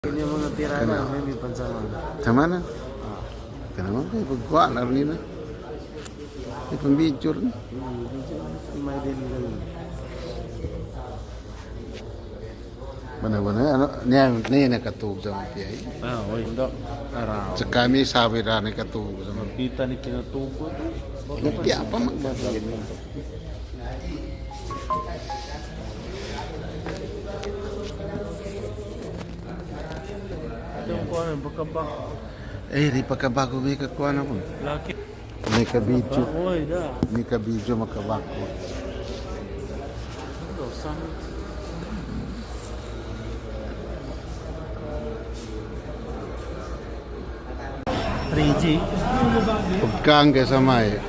Ini yung mga tira na, may pansama. Sama na? Kenapa? Pagkuha na rin na. Ito video rin. May din lang. Mana-mana, ano, niya nakatug sa mga kiyay. Oy, hindi. Araw. Sa kami sabi na nakatug sa mga Kita ni kinatugod. kiyay. Apa magbabagin mo? Ito yung kuha ng bakabak. Di pagkabago may kakuha na mo. Laki. May ka-video. Oy, da. May ka-video makabako. Ito, saan? 3G. Pagkaan kay samay.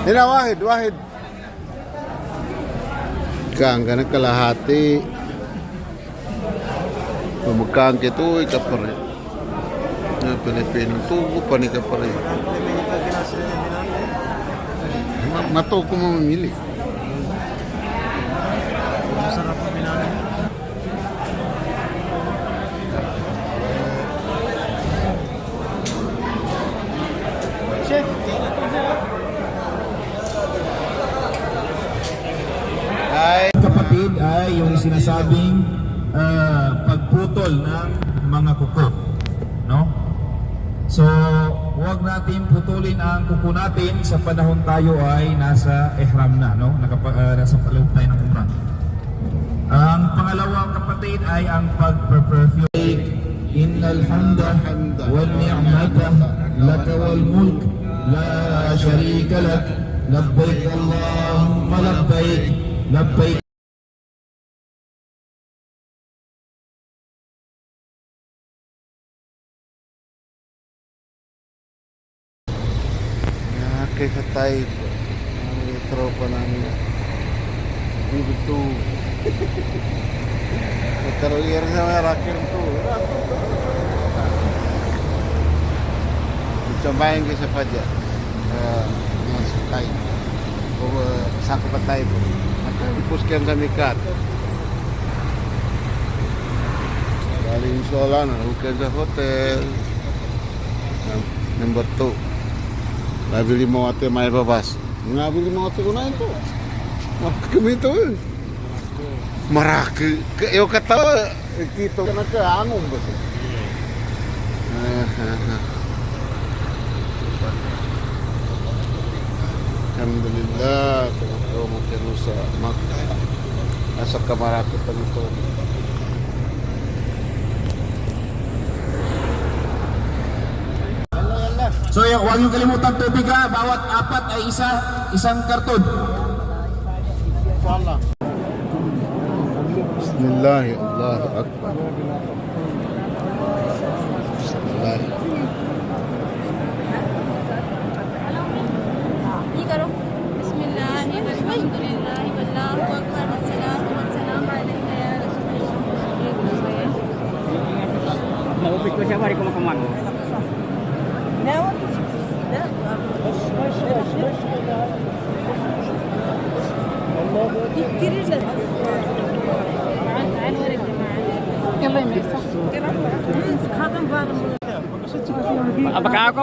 Hina, wahid. Pagkaan ka na kalahati. Pagkaan ka ito, ikapare. Pilipino, tubo pa ni kapare. Mato ko mamamili. Masarap ang pinanay. Kapatid ay yung sinasabing pagputol ng mga kuko, no? So, huwag natin putulin ang kuko natin sa panahon tayo ay nasa ihram na, no? Nasa paloob tayo ng umrah. Ang pangalawang kapatid ay ang pag-perfume. Innal hamda wal ni'mata laka wal mulk la sharika lak labbaik Allahumma labbaik labbaik. Kay katay ang tropa namin. Dito. Karoyer sa mga raker to. Cobain ko sa padya. Masukay. O sako patay po. Nakapuskan sa mikat. Galing sola na hukay sa hotel. Number 2. Nabili mo ate may babas. Nabili mo ate ko na ito. Kami ito eh. Maraki. Yung katawa, kito ka na ka, anong ba siya? Alhamdulillah. Kung mo kino sa nasa Kamaraki pa nito. So, huwag niyong kalimutan tubig ha. Bawat apat ay isang karton. Bismillah, Allahu Akbar. Bismillah. Bismillah, alhamdulillah, wallahu akbar, wassalatu wassalamu alayka ya Rasulullah. Maupit ko siya, bari ko makamango. İttirirler. Yalla yemekse. Kadın var mı? Apakah ako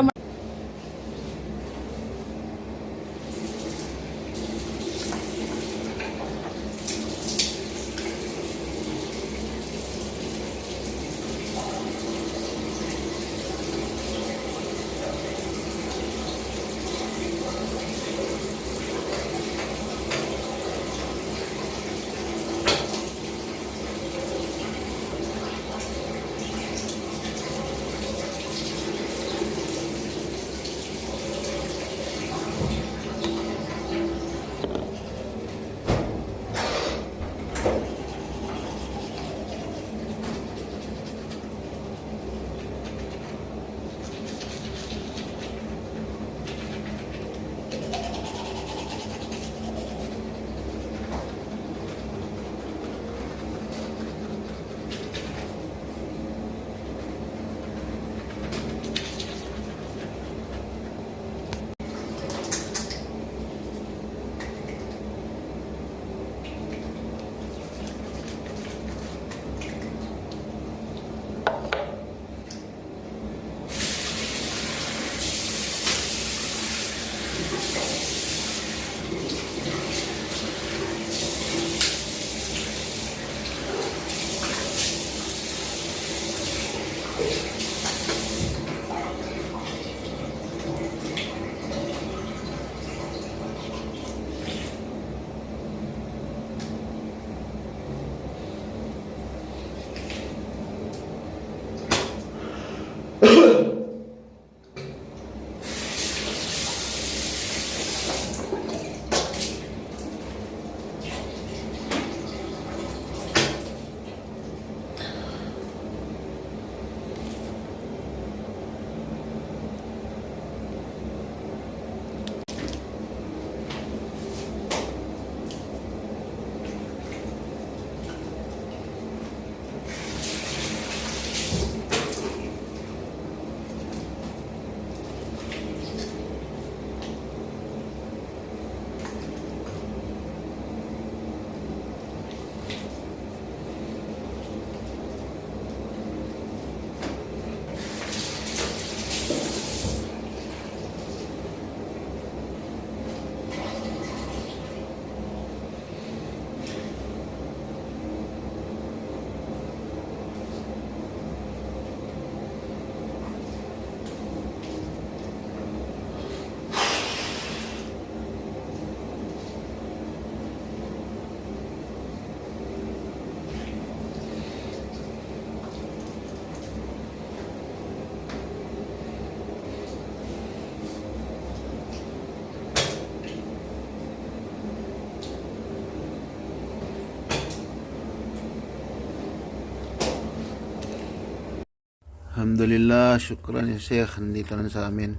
Alhamdulillah, syukran ya Sheikh, nandito na sa amin.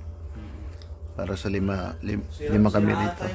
Para sa lima kami dito.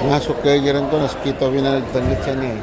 Masuk kayak giran to, nas kita binalagtanggit siya niya eh.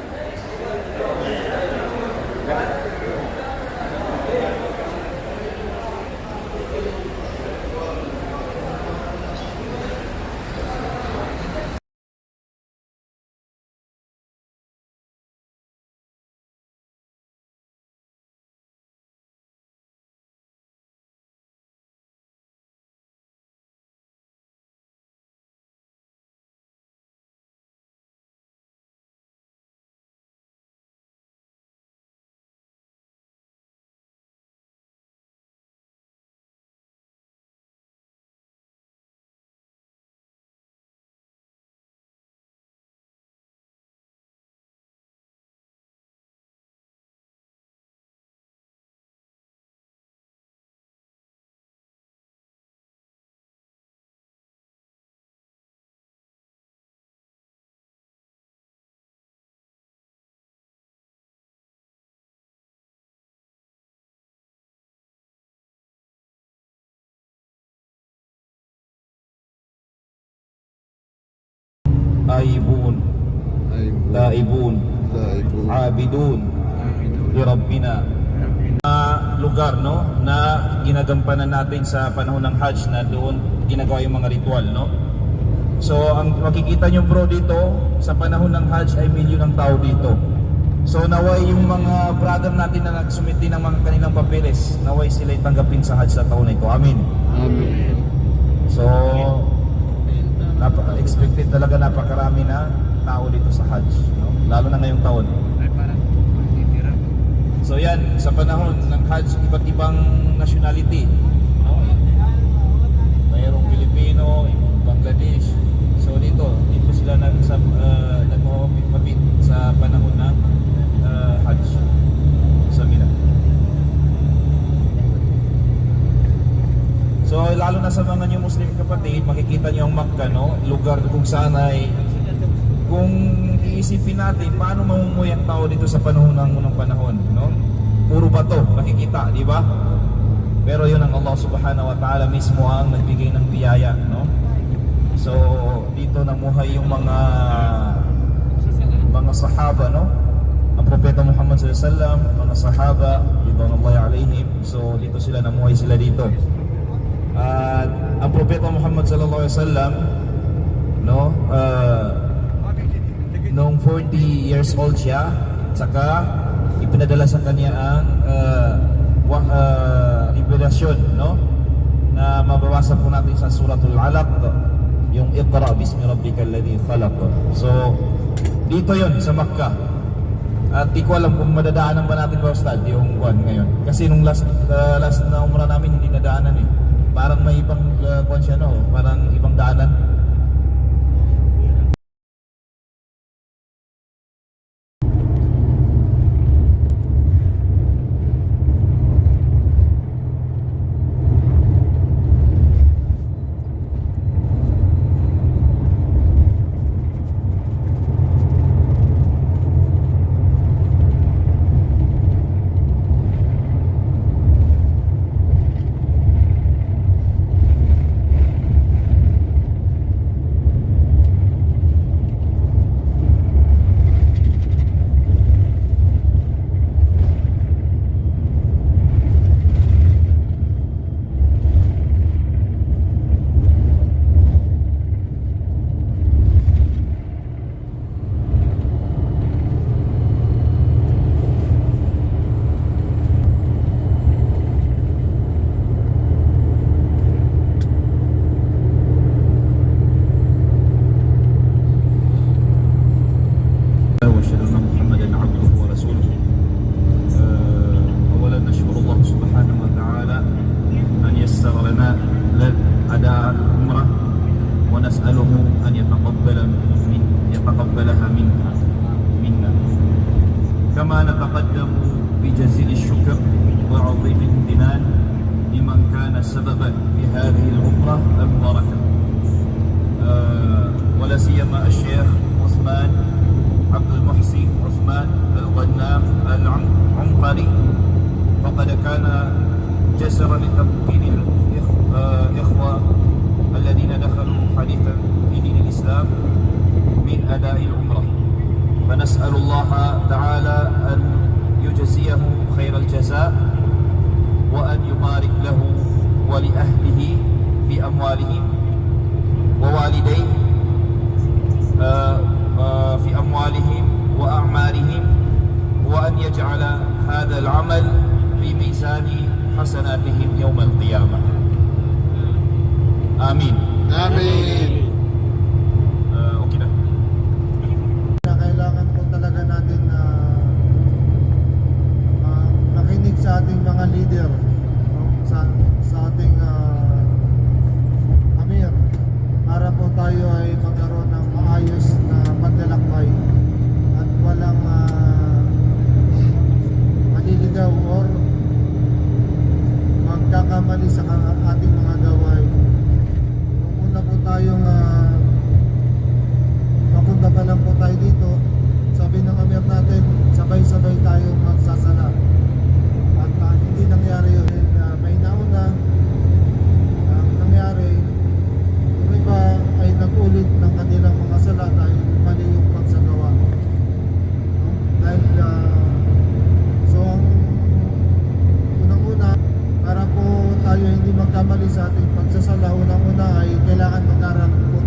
Aibun, Taibun, Abidun, li Rabbina. Lugar no na ginagampanan natin sa panahon ng Hajj, na doon ginagawa yung mga ritual, no. So ang makikita nyo bro dito sa panahon ng Hajj ay milyon ng tao dito. So naway yung mga brother natin na nagsumiti ng mga kanilang papeles, naway sila tanggapin sa Hajj sa taon na ito. Amin. Amin. So expected talaga, napakarami na tao dito sa Hajj, no? Lalo na ngayong taon. So yan, sa panahon ng Hajj, iba't ibang nationality, no? Mayroong Pilipino, Bangladesh. So dito sila nagmamapit sa panahon ng Hajj sa Mina. So lalo na sa mga new Muslim kapatid, makikita niyo ang Makkah, no? Lugar kung saan ay, kung iisipin natin paano mamumuhay ang tao dito sa panahon ng unang panahon, no? Puro bato makikita, di ba? Pero yun ang Allah Subhanahu wa Ta'ala mismo ang nagbigay ng biyaya, no? So dito namuhay yung mga sahaba, no? Ang Propeta Muhammad sallallahu alaihi wasallam, mga sahaba ridwanullahi alaihim. So dito sila namuhay sila dito. At ang Propeta Muhammad sallallahu alaihi wasallam, no, noong 40 years old siya, saka ipinadala sa kanya ang revelasyon, no? Na mababasa po natin sa Suratul Alaq, yung Iqra bismi rabbikal ladzi khalaq. So dito yon sa Makkah. At di ko alam kung madadaanan ba natin ba, Ustad, yung kuwan ngayon. Kasi nung last na umrah namin hindi nadaanan eh. Parang may ibang kuwan siya, no? Parang ibang daanan. واشهد ان محمدا عبده ورسوله. اولا نشكر الله سبحانه وتعالى ان يسر لنا اداء العمره ونساله ان يتقبلها منا. كما نتقدم بجزيل الشكر وعظيم الامتنان لمن كان سببا في هذه العمره المباركه، ولا سيما الشيخ عثمان عبد المحسن عثمان الغنام العنقري، فقد كان جسرا لتمكين الإخوة الذين دخلوا حديثا في دين الإسلام من أداء العمرة. فنسأل الله تعالى أن يجزيه خير الجزاء وأن يبارك له ولأهله في أموالهم ووالديه في أموالهم وأعمالهم، وأن يجعل هذا العمل في ميزان حسناتهم يوم القيامة. آمين. Amin. Okay na. Kailangan po talaga natin na makinig sa ating mga leader, no? sa ating amir, para po tayo ay magkaroon ng maayos na paglalakbay at walang maliligaw or magkakamali sa ating mga gawain. Nung una po tayong papunta pa lang po tayo dito, sabi ng amir natin, sabay-sabay tayong magsasala. At hindi nangyari yun. May nauna, ang nangyari, yung iba ay nag-ulit ng kanilang mga sala dahil mali yung pagsagawa. No? Dahil, so ang unang-una, para po tayo hindi magkamali sa ating pagsasala, unang-una ay kailangan mag-aral po